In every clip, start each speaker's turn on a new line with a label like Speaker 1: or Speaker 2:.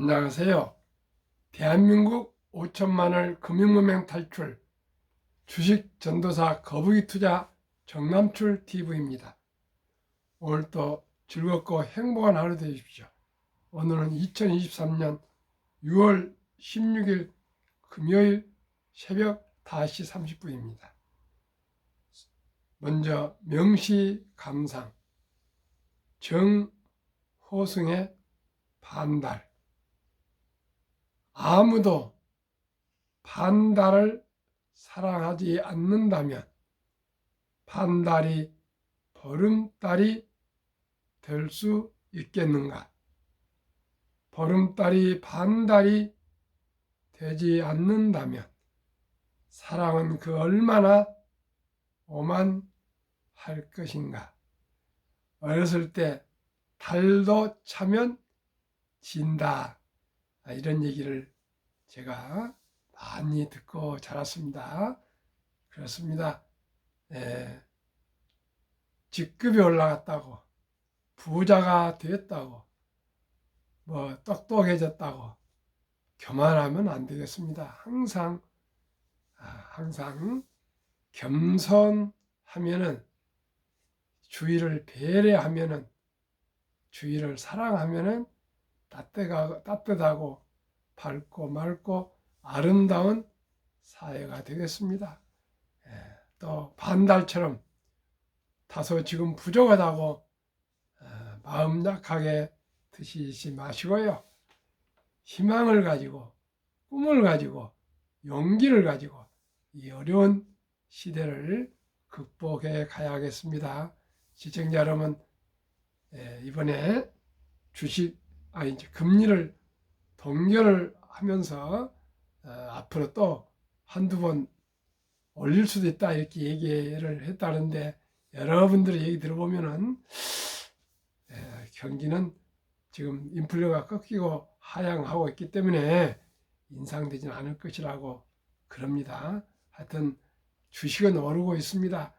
Speaker 1: 안녕하세요. 대한민국 5천만을 금융문맹 탈출 주식 전도사 거북이 투자 정남출 TV입니다. 오늘도 즐겁고 행복한 하루 되십시오. 오늘은 2023년 6월 16일 금요일 새벽 5시 30분입니다. 먼저 명시감상 정호승의 반달. 아무도 반달을 사랑하지 않는다면 반달이 보름달이 될 수 있겠는가? 보름달이 반달이 되지 않는다면 사랑은 그 얼마나 오만할 것인가? 어렸을 때 달도 차면 진다. 이런 얘기를 제가 많이 듣고 자랐습니다. 그렇습니다. 직급이 올라갔다고, 부자가 됐다고, 똑똑해졌다고 교만하면 안 되겠습니다. 항상 겸손하면은, 주위를 배려하면은, 주위를 사랑하면은 따뜻하고 밝고 맑고 아름다운 사회가 되겠습니다. 또 반달처럼 다소 지금 부족하다고 마음 약하게 드시지 마시고요. 희망을 가지고 꿈을 가지고 용기를 가지고 이 어려운 시대를 극복해 가야겠습니다. 시청자 여러분, 이번에 이제 금리를 동결을 하면서 앞으로 또 한두 번 올릴 수도 있다 이렇게 얘기를 했다는데, 여러분들의 얘기 들어보면은 경기는 지금 인플레가 꺾이고 하향하고 있기 때문에 인상되지는 않을 것이라고 그럽니다. 하여튼 주식은 오르고 있습니다.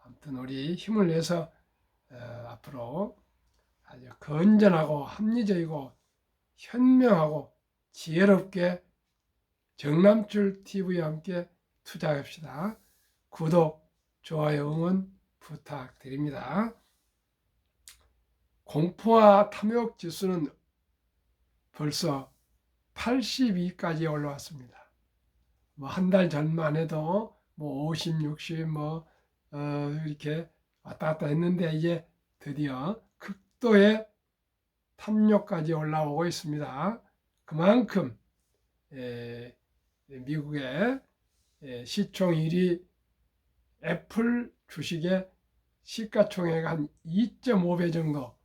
Speaker 1: 아무튼 우리 힘을 내서 앞으로 아주 건전하고 합리적이고 현명하고 지혜롭게 정남출 TV와 함께 투자합시다. 구독, 좋아요, 응원 부탁드립니다. 공포와 탐욕 지수는 벌써 82까지 올라왔습니다. 한 달 전만 해도 50, 60 이렇게 왔다 갔다 했는데 이제 드디어 극도의 탐욕까지 올라오고 있습니다. 그만큼 미국의 시총 1위 애플 주식의 시가총액 한 2.5배 정도,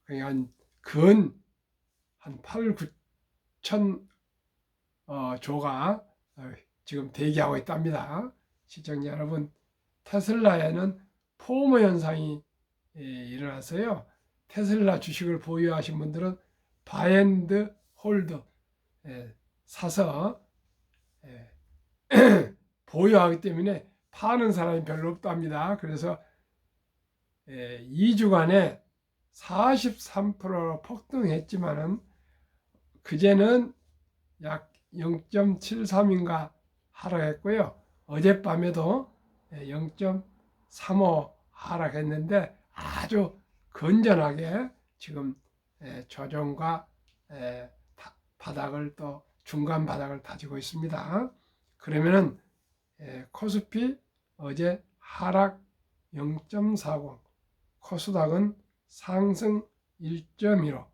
Speaker 1: 그러니까 한 8, 9천 조가 지금 대기하고 있답니다. 시청자 여러분, 테슬라에는 포모 현상이 일어났어요. 테슬라 주식을 보유하신 분들은 바앤드 홀드 사서 보유하기 때문에 파는 사람이 별로 없답니다. 그래서 2주간에 43%로 폭등했지만은 그제는 약 0.73인가 하락했고요. 어젯밤에도 0.35 하락했는데 아주 건전하게 지금 조정과 바닥을 또 중간 바닥을 다지고 있습니다. 그러면은 코스피 어제 하락 0.40, 코스닥은 상승 1.15,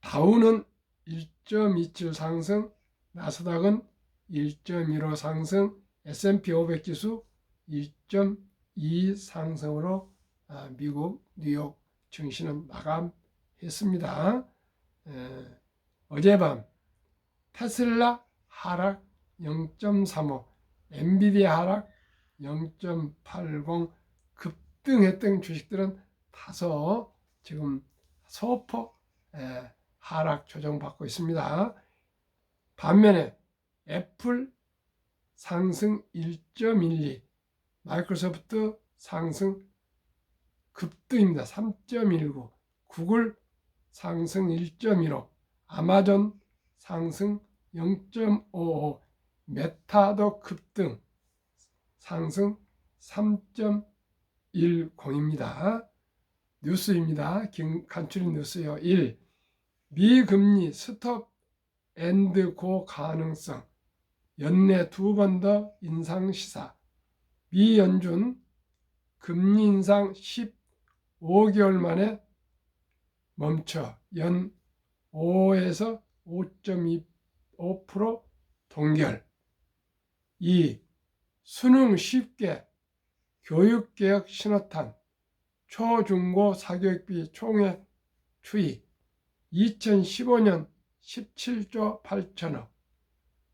Speaker 1: 다우는 1.27 상승, 나스닥은 1.15 상승, S&P 500 지수 1.2 상승으로 미국 뉴욕 증시는 마감했습니다. 어젯밤 테슬라 하락 0.35, 엔비디아 하락 0.80, 급등했던 주식들은 다소 지금 소폭 하락 조정받고 있습니다. 반면에 애플 상승 1.12, 마이크로소프트 상승 급등입니다. 3.19. 구글 상승 1.15. 아마존 상승 0.55. 메타도 급등 상승 3.10입니다. 뉴스입니다. 간추린 뉴스요. 1. 미금리 스톱 앤드 고 가능성. 연내 2번 더 인상 시사. 미 연준 금리 인상 15개월 만에 멈춰 연 5에서 5.25% 동결. 2. 수능 쉽게 교육개혁 신호탄. 초중고 사교육비 총회 추이. 2015년 17조 8천억,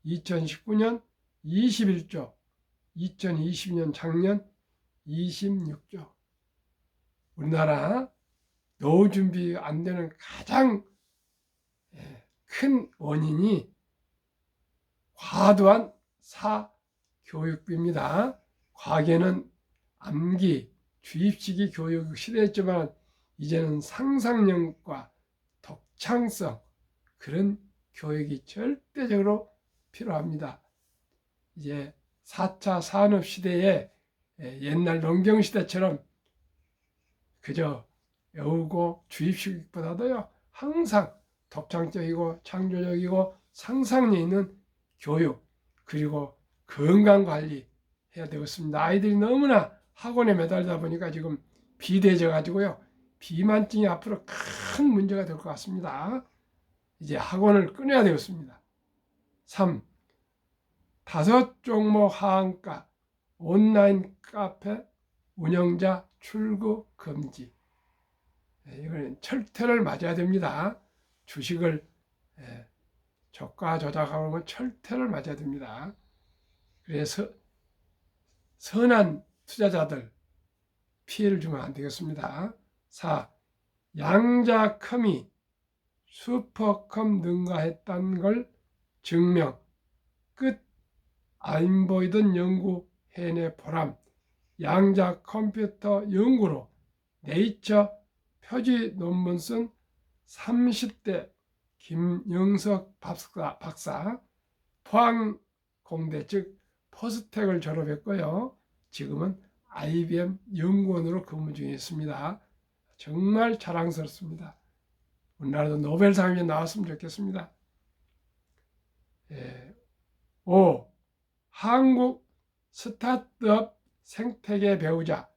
Speaker 1: 2019년 21조, 2020년 작년 26조. 우리나라 노후 준비 안 되는 가장 큰 원인이 과도한 사교육비입니다. 과거에는 암기, 주입식이 교육 시대였지만 이제는 상상력과 독창성, 그런 교육이 절대적으로 필요합니다. 이제 4차 산업시대에 옛날 농경시대처럼 그저 외우고 주입식보다도요, 항상 독창적이고 창조적이고 상상력 있는 교육, 그리고 건강관리 해야 되겠습니다. 아이들이 너무나 학원에 매달리다 보니까 지금 비대해져 가지고요, 비만증이 앞으로 큰 문제가 될 것 같습니다. 이제 학원을 끊어야 되겠습니다. 3. 5종목 하한가 온라인 카페 운영자 출구 금지. 이건 철퇴를 맞아야 됩니다. 주식을 저가 조작하는 건 철퇴를 맞아야 됩니다. 그래서 선한 투자자들 피해를 주면 안 되겠습니다. 4. 양자컴이 슈퍼컴 능가했다는 걸 증명. 끝 안 보이던 연구 해내 보람. 양자 컴퓨터 연구로 네이처 표지 논문 쓴 30대 김영석 박사, 포항공대 즉 포스텍을 졸업했고요. 지금은 IBM 연구원으로 근무 중에 있습니다. 정말 자랑스럽습니다. 우리나라도 노벨상이 나왔으면 좋겠습니다. 5. 한국 스타트업 생태계 배우자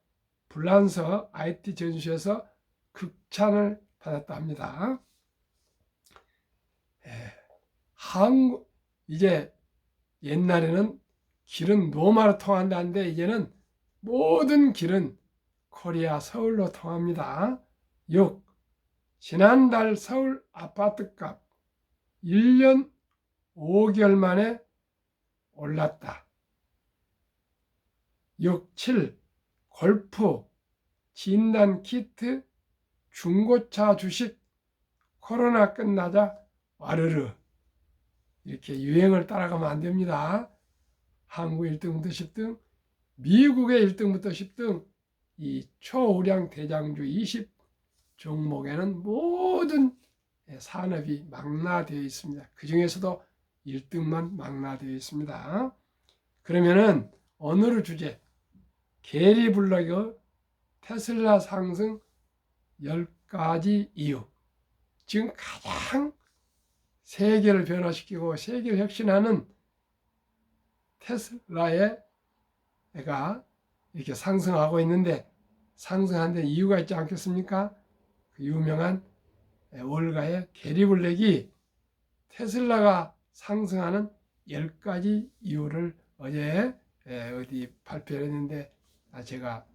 Speaker 1: 불란서 IT 전시에서 극찬을 받았다 합니다. 이제 옛날에는 길은 로마로 통한다는데 이제는 모든 길은 코리아 서울로 통합니다. 6. 지난달 서울 아파트값 1년 5개월 만에 올랐다. 6. 7. 골프 진단 키트 중고차 주식 코로나 끝나자 와르르. 이렇게 유행을 따라가면 안 됩니다. 한국 1등부터 10등, 미국의 1등부터 10등, 이 초우량 대장주 20 종목에는 모든 산업이 망라되어 있습니다. 그 중에서도 1등만 망라되어 있습니다. 그러면은 오늘의 주제, 게리 블러거 테슬라 상승 10가지 이유. 지금 가장 세계를 변화시키고 세계를 혁신하는 테슬라가 이렇게 상승하고 있는데, 상승한 데 이유가 있지 않겠습니까? 그 유명한 월가의 게리 블랙이 테슬라가 상승하는 10가지 이유를 어제 어디 발표를 했는데 제가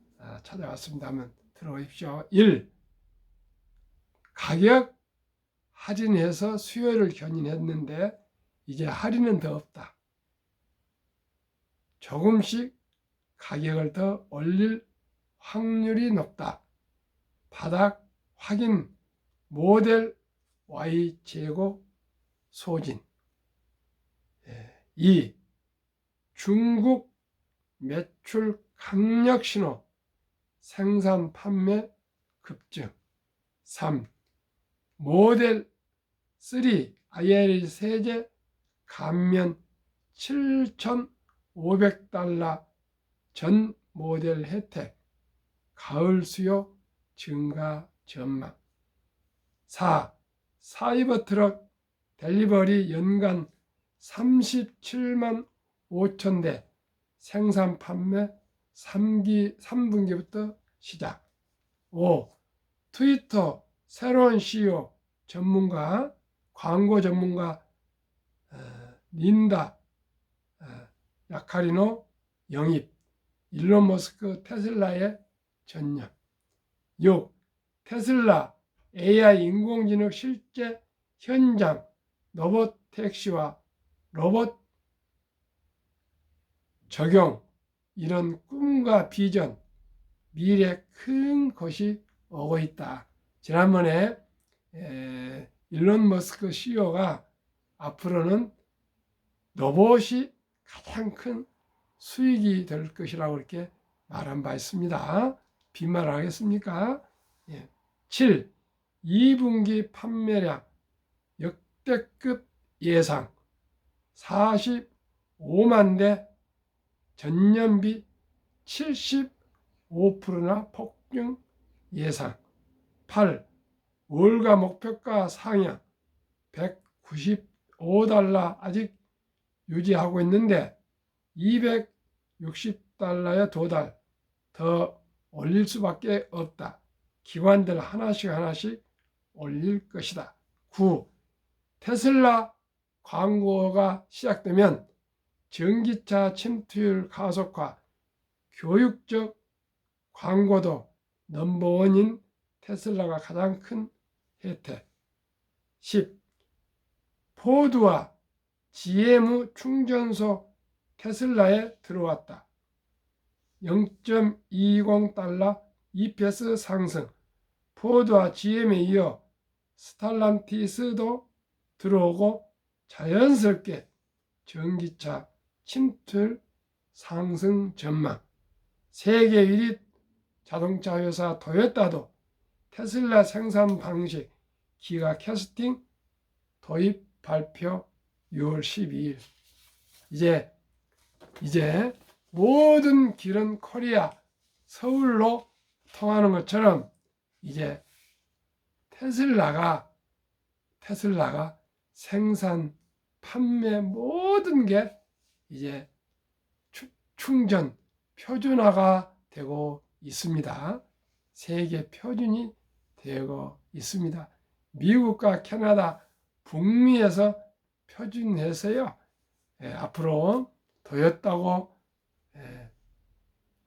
Speaker 1: 찾아왔습니다. 한번 들어보십시오. 1. 가격 할인해서 수요를 견인했는데 이제 할인은 더 없다. 조금씩 가격을 더 올릴 확률이 높다. 바닥 확인 모델 Y 재고 소진. 2. 중국 매출 강력 신호 생산 판매 급증. 3. 모델 3 IRA 세제 감면 7,500달러 전 모델 혜택. 가을 수요 증가 전망. 4. 사이버 트럭 델리버리 연간 37만 5천 대 생산 판매 3분기부터 시작. 5. 트위터 새로운 CEO 전문가, 광고 전문가 린다 야카리노 영입. 일론 머스크 테슬라에 전념. 6. 테슬라 AI 인공지능 실제 현장 로봇 택시와 로봇 적용. 이런 꿈과 비전, 미래 큰 것이 오고 있다. 지난번에 일론 머스크 CEO가 앞으로는 로봇이 가장 큰 수익이 될 것이라고 이렇게 말한 바 있습니다. 빈말하겠습니까? 7. 2분기 판매량 역대급 예상 45만 대 전년비 75%나 폭증 예상. 8. 월가 목표가 상향 195달러 아직 유지하고 있는데 260달러에 도달. 더 올릴 수밖에 없다. 기관들 하나씩 올릴 것이다. 9. 테슬라 광고가 시작되면 전기차 침투율 가속화, 교육적 광고도 넘버원인 테슬라가 가장 큰 혜택. 10. 포드와 GM 충전소 테슬라에 들어왔다. 0.20달러 EPS 상승. 포드와 GM에 이어 스탈란티스도 들어오고 자연스럽게 전기차 침투율 상승 전망. 세계 1위 자동차 회사 토요타도 테슬라 생산 방식 기가 캐스팅 도입 발표 6월 12일. 이제 모든 길은 코리아 서울로 통하는 것처럼 이제 테슬라가 생산 판매 모든 게 이제 충전 표준화가 되고 있습니다. 세계 표준이 되고 있습니다. 미국과 캐나다 북미에서 표준해서요. 앞으로 토요타고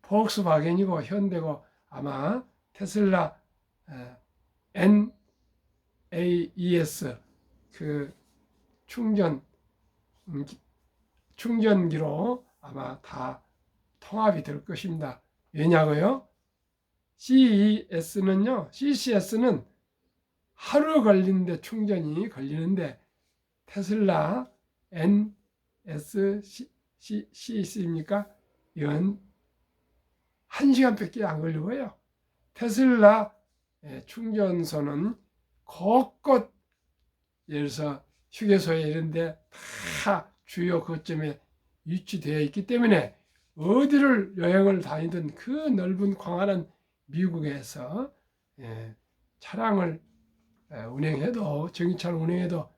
Speaker 1: 폭스바겐이고 현대고 아마 테슬라 NAES 그 충전기로 아마 다 통합이 될 것입니다. 왜냐고요? CCS는 하루 걸리는데 충전이 걸리는데 테슬라 NSC입니까? 이건 1시간밖에 안 걸리고요. 테슬라 충전소는 곳곳 예를 들어서 휴게소에 이런데 다 주요 거점에 위치되어 있기 때문에 어디를 여행을 다니든 그 넓은 광활한 미국에서 차량을 운행해도 전기차를 운행해도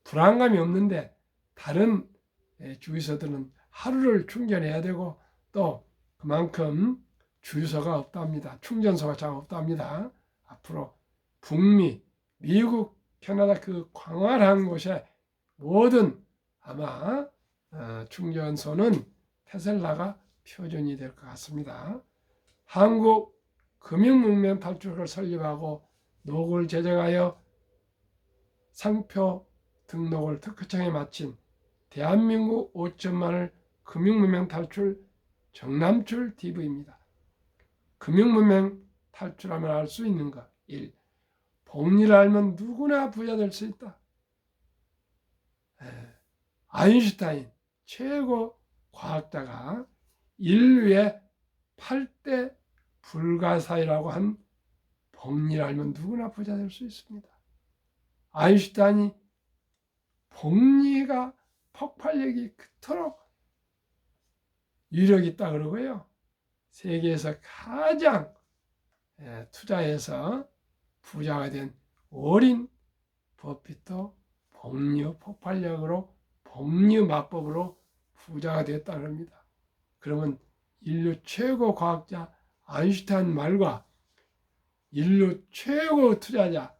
Speaker 1: 불안감이 없는데 다른 주유소들은 하루를 충전해야 되고 또 그만큼 주유소가 없답니다. 충전소가 잘 없답니다. 앞으로 북미, 미국, 캐나다 그 광활한 곳에 모든 아마 충전소는 테슬라가 표준이 될 것 같습니다. 한국 금융문명 탈출을 설립하고 노고를 제정하여 상표 등록을 특허청에 마친 대한민국 5천만을 금융문명 탈출 정남출 TV입니다. 금융문명 탈출하면 알 수 있는 것. 1. 복리를 알면 누구나 부자 될 수 있다. 아인슈타인 최고 과학자가 인류의 8대 불가사의라고 한 복리를 알면 누구나 부자 될 수 있습니다. 아인슈타인이 복리가 폭발력이 그토록 위력이 있다 그러고요. 세계에서 가장 투자해서 부자가 된 어린 버핏도 복리 폭발력으로 복리 마법으로 부자가 됐다고 합니다. 그러면 인류 최고 과학자 아인슈타인 말과 인류 최고 투자자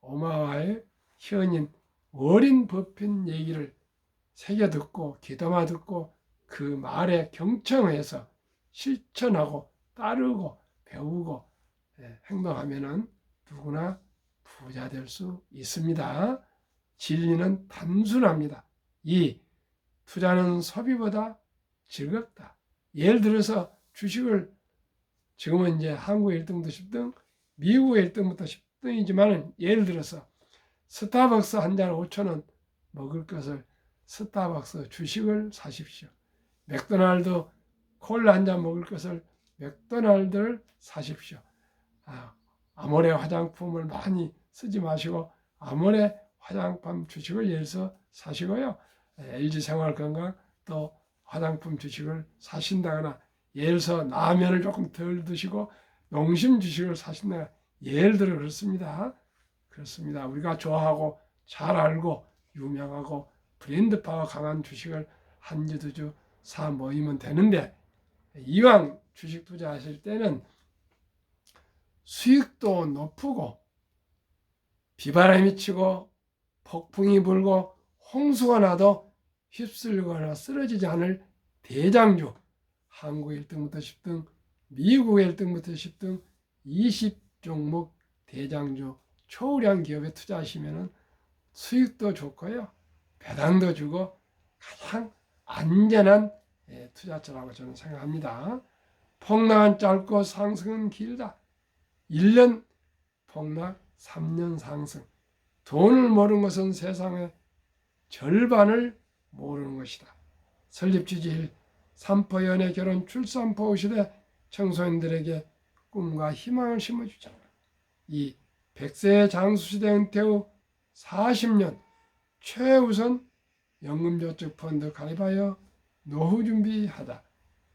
Speaker 1: 오마와의 현인 어린 버핏 얘기를 새겨 듣고 귀담아 듣고 그 말에 경청해서 실천하고 따르고 배우고 행동하면은 누구나 부자 될 수 있습니다. 진리는 단순합니다. 2. 투자는 소비보다 즐겁다. 예를 들어서 주식을 지금은 이제 한국 1등부터 10등, 미국 1등부터 10등이지만 예를 들어서 스타벅스 한 잔 5,000원 먹을 것을 스타벅스 주식을 사십시오. 맥도날드 콜라 한 잔 먹을 것을 맥도날드를 사십시오. 아모레 화장품을 많이 쓰지 마시고 아모레 화장품 주식을 예를 들어서 사시고요. LG 생활건강 또 화장품 주식을 사신다거나 예를 들어서 라면을 조금 덜 드시고 농심 주식을 사신다거나 예를 들어 그렇습니다. 그렇습니다. 우리가 좋아하고 잘 알고 유명하고 브랜드 파워 강한 주식을 한 주, 두 주 사 모이면 되는데 이왕 주식 투자하실 때는 수익도 높고 비바람이 치고 폭풍이 불고 홍수가 나도 휩쓸거나 쓰러지지 않을 대장주 한국 1등부터 10등, 미국 1등부터 10등 20종목 대장주 초우량 기업에 투자하시면 수익도 좋고요. 배당도 주고 가장 안전한 투자처라고 저는 생각합니다. 폭락은 짧고 상승은 길다. 1년 폭락, 3년 상승. 돈을 모르는 것은 세상의 절반을 모르는 것이다. 설립주지일 삼포 연애 결혼 출산포 시대 청소년들에게 꿈과 희망을 심어주자. 이 100세 장수시대 은퇴 후 40년 최우선 연금저축펀드 가입하여 노후 준비하다.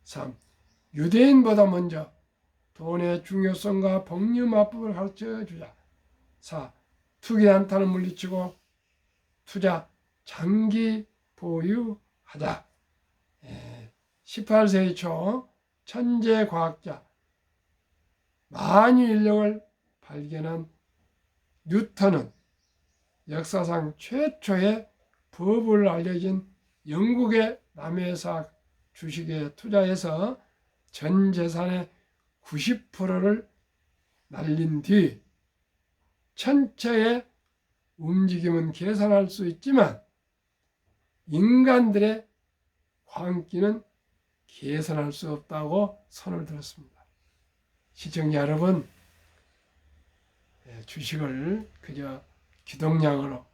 Speaker 1: 3. 유대인보다 먼저 돈의 중요성과 복리마법을 가르쳐주자. 4. 투기 한타는 물리치고 투자 장기 보유하자. 18세기 초 천재 과학자 만유 인력을 발견한 뉴턴은 역사상 최초의 법을 알려진 영국의 남해사 주식에 투자해서 전 재산의 90%를 날린 뒤 천체의 움직임은 계산할 수 있지만 인간들의 광기는 계산할 수 없다고 선을 들었습니다. 시청자 여러분, 주식을 그저 기동량으로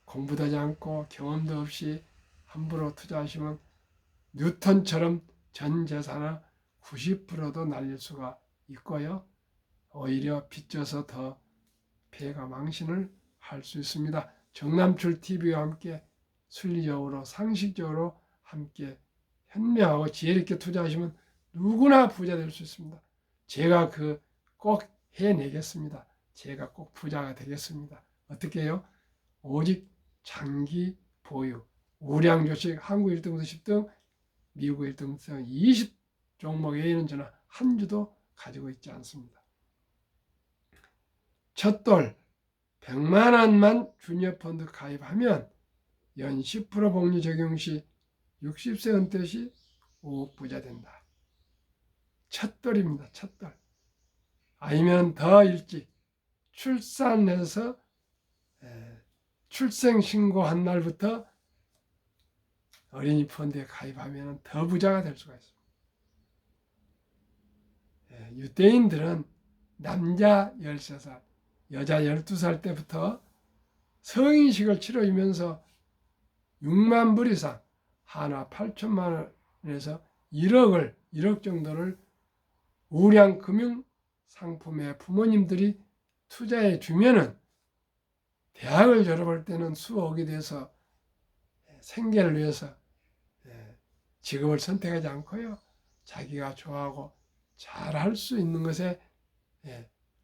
Speaker 1: 공부도 하지 않고 경험도 없이 함부로 투자하시면 뉴턴처럼 전 재산의 90%도 날릴 수가 있고요. 오히려 빚져서 더 폐가 망신을 할 수 있습니다. 정남출 TV와 함께 순리적으로 상식적으로 함께 현명하고 지혜롭게 투자하시면 누구나 부자 될 수 있습니다. 제가 꼭 해내겠습니다. 제가 꼭 부자가 되겠습니다. 어떻게 해요? 오직 장기 보유, 우량 주식 한국 1등부터 10등, 미국 1등부터 20 종목 외에는 저는 한 주도 가지고 있지 않습니다. 첫 돌 100만 원만 주니어 펀드 가입하면 연 10% 복리 적용 시 60세 은퇴 시 5억 부자 된다. 첫 돌입니다. 첫 돌. 아니면 더 일찍 출산해서 출생신고한 날부터 어린이 펀드에 가입하면 더 부자가 될 수가 있습니다. 유대인들은 남자 13살, 여자 12살 때부터 성인식을 치러주면서 6만 불 이상, 하나 8천만 원에서 1억 정도를 우량 금융 상품에 부모님들이 투자해 주면은 대학을 졸업할 때는 수억이 돼서 생계를 위해서 직업을 선택하지 않고요. 자기가 좋아하고 잘할 수 있는 것에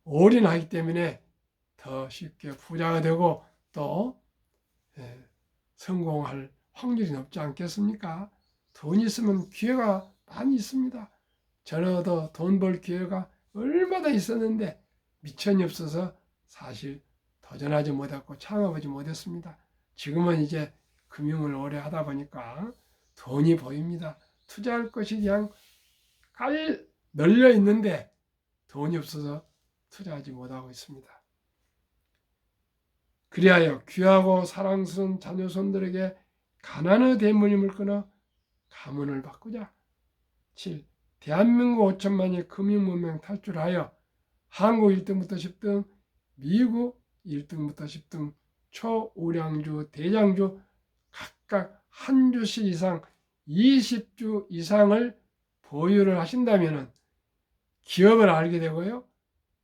Speaker 1: 올인하기 때문에 더 쉽게 부자가 되고 또 성공할 확률이 높지 않겠습니까? 돈이 있으면 기회가 많이 있습니다. 저도 돈 벌 기회가 얼마나 있었는데 미천이 없어서 사실 도전하지 못했고 창업하지 못했습니다. 지금은 이제 금융을 오래 하다 보니까 돈이 보입니다. 투자할 것이 그냥 널려 있는데 돈이 없어서 투자하지 못하고 있습니다. 그리하여 귀하고 사랑스러운 자녀손들에게 가난의 대물림을 끊어 가문을 바꾸자. 7. 대한민국 5천만이 금융문명 탈출하여 한국 1등부터 10등, 미국 1등부터 10등, 초우량주, 대장주 각각 한 주씩 이상 20주 이상을 보유를 하신다면 기업을 알게 되고요.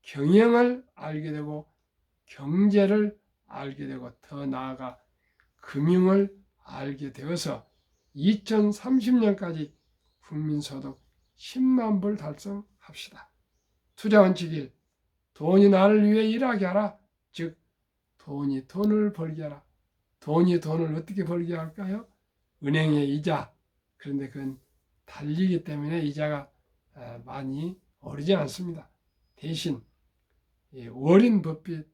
Speaker 1: 경영을 알게 되고 경제를 알게 되고 더 나아가 금융을 알게 되어서 2030년까지 국민소득 10만 불 달성합시다. 투자 원칙 1. 돈이 나를 위해 일하게 하라. 즉 돈이 돈을 벌게 하라. 돈이 돈을 어떻게 벌게 할까요? 은행의 이자. 그런데 그건 달리기 때문에 이자가 많이 오르지 않습니다. 대신 워린 버핏이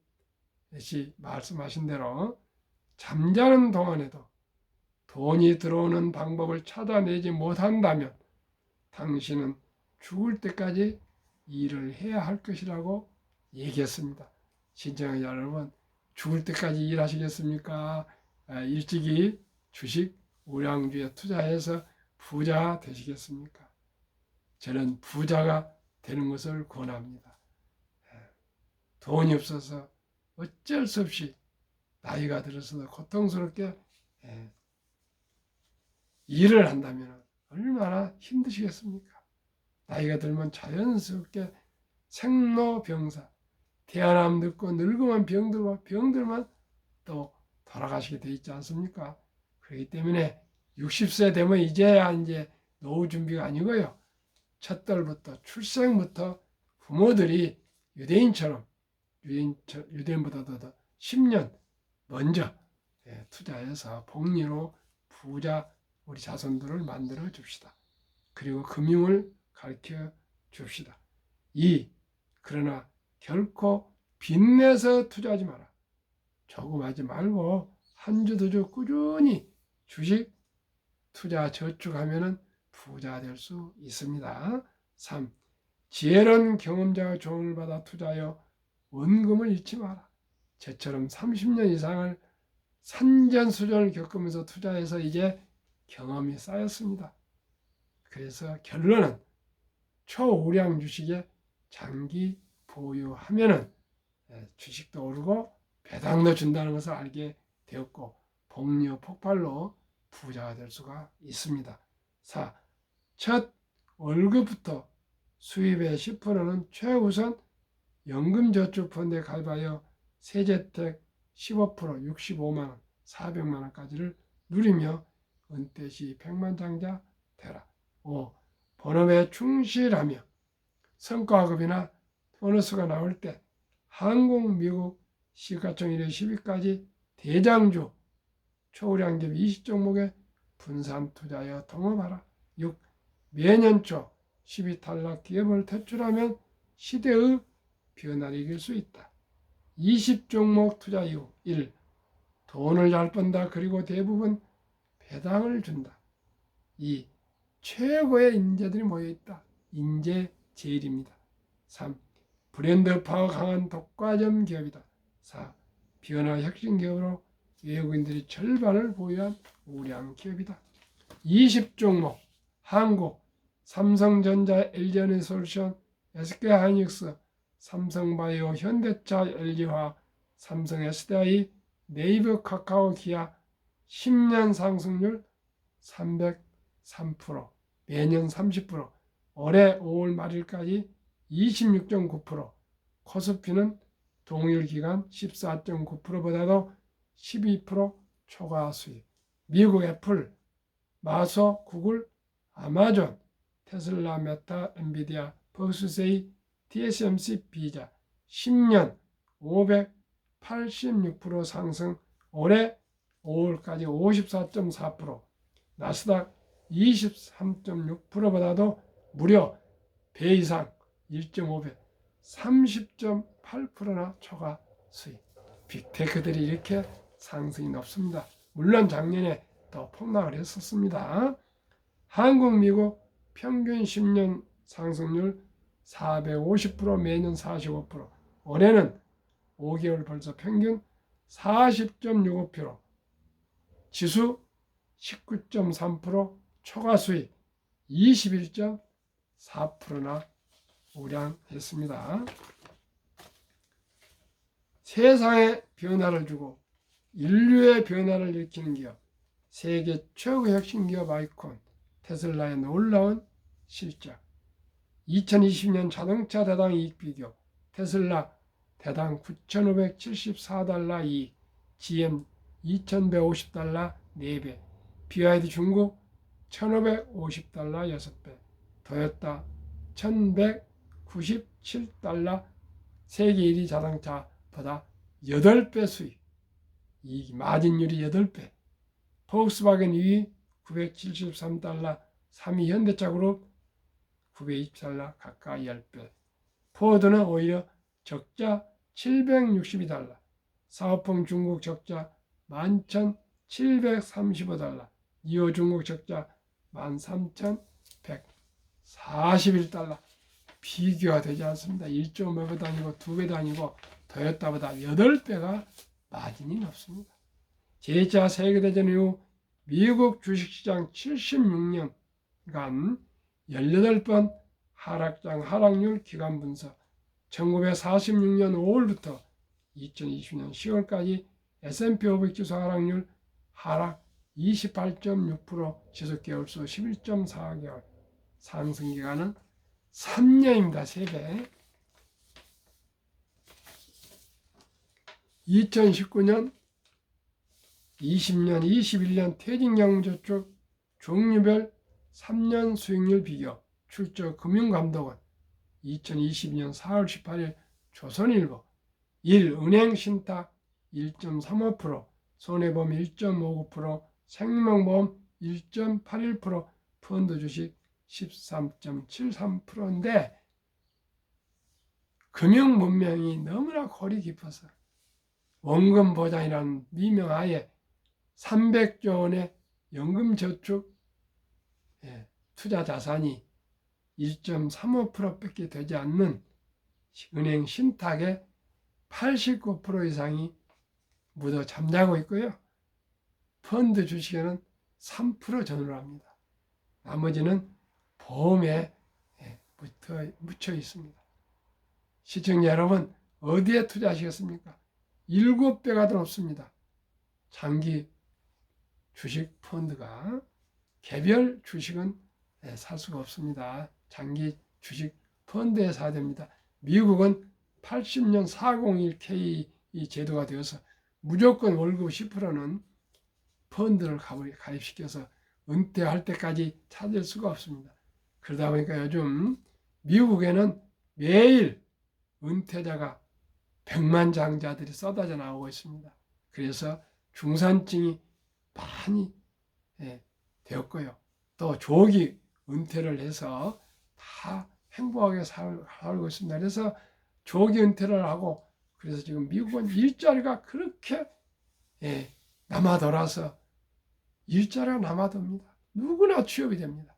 Speaker 1: 말씀하신 대로 잠자는 동안에도 돈이 들어오는 방법을 찾아내지 못한다면 당신은 죽을 때까지 일을 해야 할 것이라고 얘기했습니다. 시청자 여러분, 죽을 때까지 일하시겠습니까? 일찍이 주식 우량주에 투자해서 부자 되시겠습니까? 저는 부자가 되는 것을 권합니다. 돈이 없어서 어쩔 수 없이 나이가 들어서도 고통스럽게 일을 한다면 얼마나 힘드시겠습니까? 나이가 들면 자연스럽게 생로병사, 태어남 늙고 늙으면 병들만 또 돌아가시게 돼 있지 않습니까? 그렇기 때문에 60세 되면 이제야 이제 노후 준비가 아니고요. 첫달부터 출생부터 부모들이 유대인보다도 더 10년 먼저 투자해서 복리로 부자 우리 자손들을 만들어 줍시다. 그리고 금융을 가르쳐 줍시다. 2. 그러나 결코 빚내서 투자하지 마라. 조금 하지 말고 한 주 두 주 꾸준히 주식 투자 저축하면 부자 될 수 있습니다. 3. 지혜로운 경험자의 조언을 받아 투자하여 원금을 잃지 마라. 저처럼 30년 이상을 산전수전을 겪으면서 투자해서 이제 경험이 쌓였습니다. 그래서 결론은 초우량 주식에 장기 보유하면은 주식도 오르고 배당도 준다는 것을 알게 되었고 복리 폭발로 부자가 될 수가 있습니다. 4. 첫 월급부터 수입의 10%는 최우선 연금저축펀드에 가입하여 세제택 15% 65만원, 400만원까지를 누리며 은퇴 시 백만장자 되라. 5. 본업에 충실하며 성과급이나 보너스가 나올 때 한국, 미국 시가총 1회 10위까지 대장주 초우량기업 20종목에 분산 투자하여 동업하라. 6. 매년 초 10위 탈락 기업을 퇴출하면 시대의 변화를 이길 수 있다. 20종목 투자 이후 1. 돈을 잘 번다. 그리고 대부분 배당을 준다. 2. 최고의 인재들이 모여있다. 인재 제일입니다. 3. 브랜드 파워 강한 독과점 기업이다. 4. 변화 혁신 기업으로 외국인들이 절반을 보유한 우량 기업이다. 20종목 한국 삼성전자, LG에너지솔루션, SK하이닉스, 삼성바이오, 현대차, LG화학, 삼성 SDI, 네이버, 카카오, 기아 10년 상승률 303%, 매년 30%, 올해 5월 말일까지 26.9%, 코스피는 동일 기간 14.9%보다도 12% 초과 수익. 미국 애플, 마소, 구글, 아마존, 테슬라, 메타, 엔비디아, 버스세이, TSMC, 비자 10년 586% 상승, 올해 5월까지 54.4%, 나스닥 23.6%보다도 무려 배 이상 1.5배, 30.8%나 초과 수익. 빅테크들이 이렇게 상승이 높습니다. 물론 작년에 더 폭락을 했었습니다. 한국, 미국 평균 10년 상승률 450%, 매년 45%, 올해는 5개월 벌써 평균 40.65%, 지수 19.3%, 초과 수익 21.4%나 우량했습니다. 세상에 변화를 주고 인류의 변화를 일으키는 기업, 세계 최고 혁신 기업 아이콘 테슬라의 놀라운 실적. 2020년 자동차 대당 이익 비교, 테슬라 대당 9,574달러 이익, GM 2,150달러 4배, BYD 중국 1,550달러 6배, 토요타 1,197달러, 세계 1위 자동차보다 8배 수익, 이익 마진율이 8배, 폭스바겐 2위 973달러, 3위 현대차그룹 924달러, 가까이 10배. 포드는 오히려 적자 762달러, 사오펑 중국 적자 11,735달러, 니오 중국 적자 13,141달러. 비교가 되지 않습니다. 1.5배도 아니고 2배도 아니고 토요타보다 8배가 마진이 높습니다. 제2차 세계대전 이후 미국 주식시장 76년간 18번 하락장 하락률 기간 분석, 1946년 5월부터 2020년 10월까지 S&P 500 지수 하락률 하락 28.6%, 지속개월수 11.4개월, 상승기간은 3년입니다. 3배. 2019년, 20년, 21년 퇴직연금저축 종류별 3년 수익률 비교, 출처 금융감독원 2022년 4월 18일 조선일보. 1. 은행신탁 1.35%, 손해보험 1.59%, 생명보험 1.81%, 펀드 주식 13.73%인데 금융 문명이 너무나 골이 깊어서 원금 보장이라는 미명하에 300조 원의 연금저축 투자 자산이 1.35%밖에 되지 않는 은행 신탁의 89% 이상이 묻어 잠자고 있고요. 펀드 주식에는 3% 전후를 합니다. 나머지는 보험에 묻혀 있습니다. 시청자 여러분, 어디에 투자하시겠습니까? 7배가 더 높습니다. 장기 주식 펀드가. 개별 주식은 살 수가 없습니다. 장기 주식 펀드에 사야 됩니다. 미국은 80년 401k 이 제도가 되어서 무조건 월급 10%는 펀드를 가입시켜서 은퇴할 때까지 찾을 수가 없습니다. 그러다 보니까 요즘 미국에는 매일 은퇴자가 백만장자들이 쏟아져 나오고 있습니다. 그래서 중산층이 많이 되었고요. 또 조기 은퇴를 해서 다 행복하게 살고 있습니다. 그래서 조기 은퇴를 하고, 그래서 지금 미국은 일자리가 그렇게 남아돌아서 일자리가 남아돕니다. 누구나 취업이 됩니다.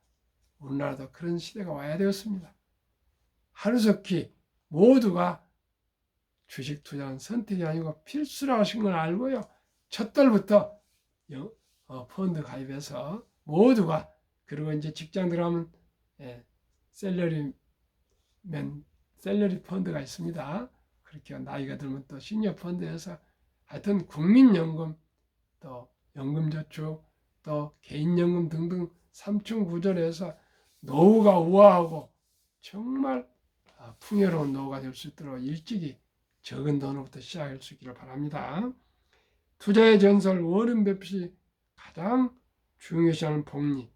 Speaker 1: 우리나라도 그런 시대가 와야 되었습니다. 하루속히 모두가 주식 투자는 선택이 아니고 필수라고 하신 걸 알고요. 첫 달부터 펀드 가입해서 모두가, 그리고 이제 직장 들어가면 샐러리 펀드가 있습니다. 그렇게 나이가 들면 또 시니어 펀드에서 하여튼 국민연금, 또 연금저축, 또 개인연금 등등 3층 구조로 해서 노후가 우아하고 정말 풍요로운 노후가 될 수 있도록 일찍이 적은 돈으로부터 시작할 수 있기를 바랍니다. 투자의 전설 워런 버핏이 가장 중요시하는 복리,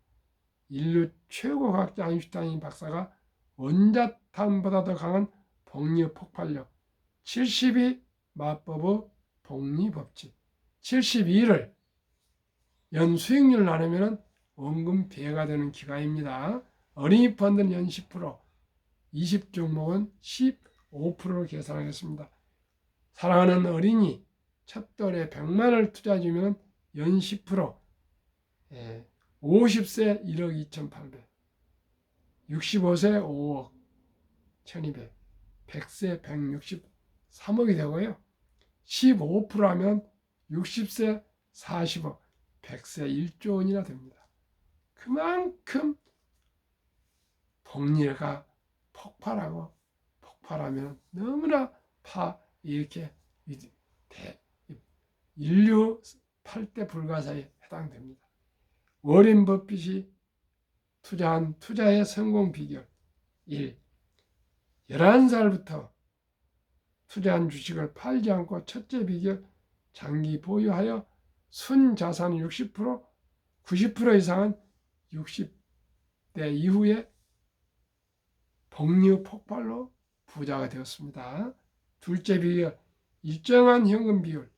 Speaker 1: 인류 최고 과학자 아인슈타인 박사가 원자탄보다 더 강한 복리의 폭발력, 72 마법의 복리 법칙, 72를 연 수익률을 나누면 원금 배가 되는 기가입니다. 어린이 펀드는 연 10%, 20종목은 15%로 계산하겠습니다. 사랑하는 어린이 첫 달에 100만원을 투자해주면 연 10%, 50세 1억 2,800, 65세 5억 1,200, 100세 163억이 되고요. 15% 하면 60세 40억, 100세 1조 원이나 됩니다. 그만큼 복리가 폭발하면 너무나 이렇게 인류 8대 불가사에 해당됩니다. 워렌 버핏이 투자한 투자의 성공 비결 1. 11살부터 투자한 주식을 팔지 않고 첫째 비결 장기 보유하여 순자산 60%, 90% 이상은 60대 이후에 복리 폭발로 부자가 되었습니다. 둘째 비결 일정한 현금 비율,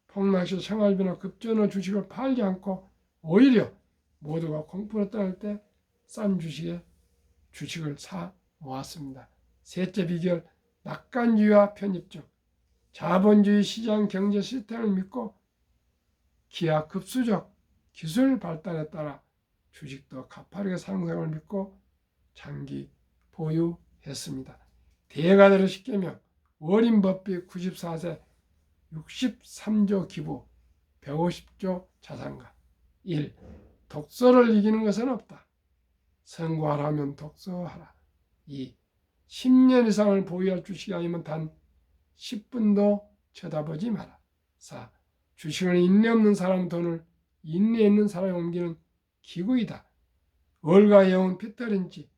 Speaker 1: 폭락시 생활비나 급전의 주식을 팔지 않고 오히려 모두가 공포로 떠날 때 싼 주식을 사 모았습니다. 셋째 비결 낙관주의와 편입증, 자본주의 시장 경제 시스템을 믿고 기하급수적 기술 발달에 따라 주식도 가파르게 상승을 믿고 장기 보유했습니다. 대가들의 10계명 워렌 버핏 94세 63조 기부 150조 자산가 1. 독서를 이기는 것은 없다. 성공하라면 독서하라. 2. 10년 이상을 보유할 주식이 아니면 단 10분도 쳐다보지 마라. 4. 주식은 인내 없는 사람 돈을 인내 있는 사람에 옮기는 기구이다. 월가 영웅 피터 린치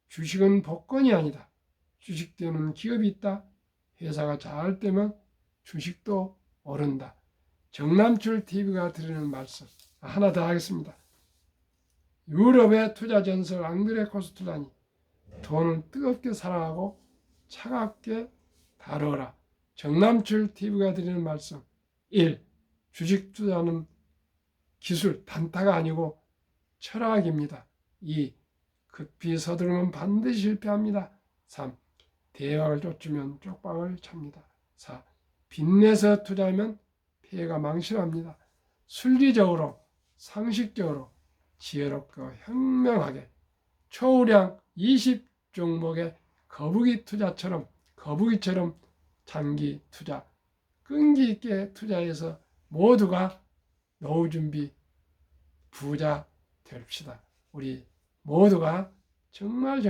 Speaker 1: 주식은 복권이 아니다. 주식 되는 기업이 있다. 회사가 잘 되면 주식도 오른다. 정남출 TV가 드리는 말씀 하나 더 하겠습니다. 유럽의 투자 전설 앙드레 코스툴라니 돈을 뜨겁게 사랑하고 차갑게 다루어라. 정남출 TV가 드리는 말씀 1. 주식 투자는 기술, 단타가 아니고 철학입니다. 2. 급히 서두르면 반드시 실패합니다. 3. 대박을 쫓으면 쪽박을 찹니다. 4. 빚내서 투자하면 피해가 망신합니다. 순리적으로, 상식적으로, 지혜롭고 현명하게 초우량 20종목의 거북이처럼 장기 투자, 끈기 있게 투자해서 모두가 노후 준비 부자 됩시다. 우리 모두가 정말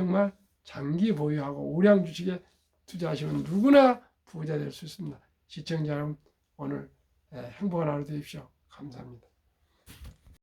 Speaker 1: 장기 보유하고 우량 주식에 투자하시면 누구나 부자 될 수 있습니다. 시청자 여러분 오늘 행복한 하루 되십시오. 감사합니다.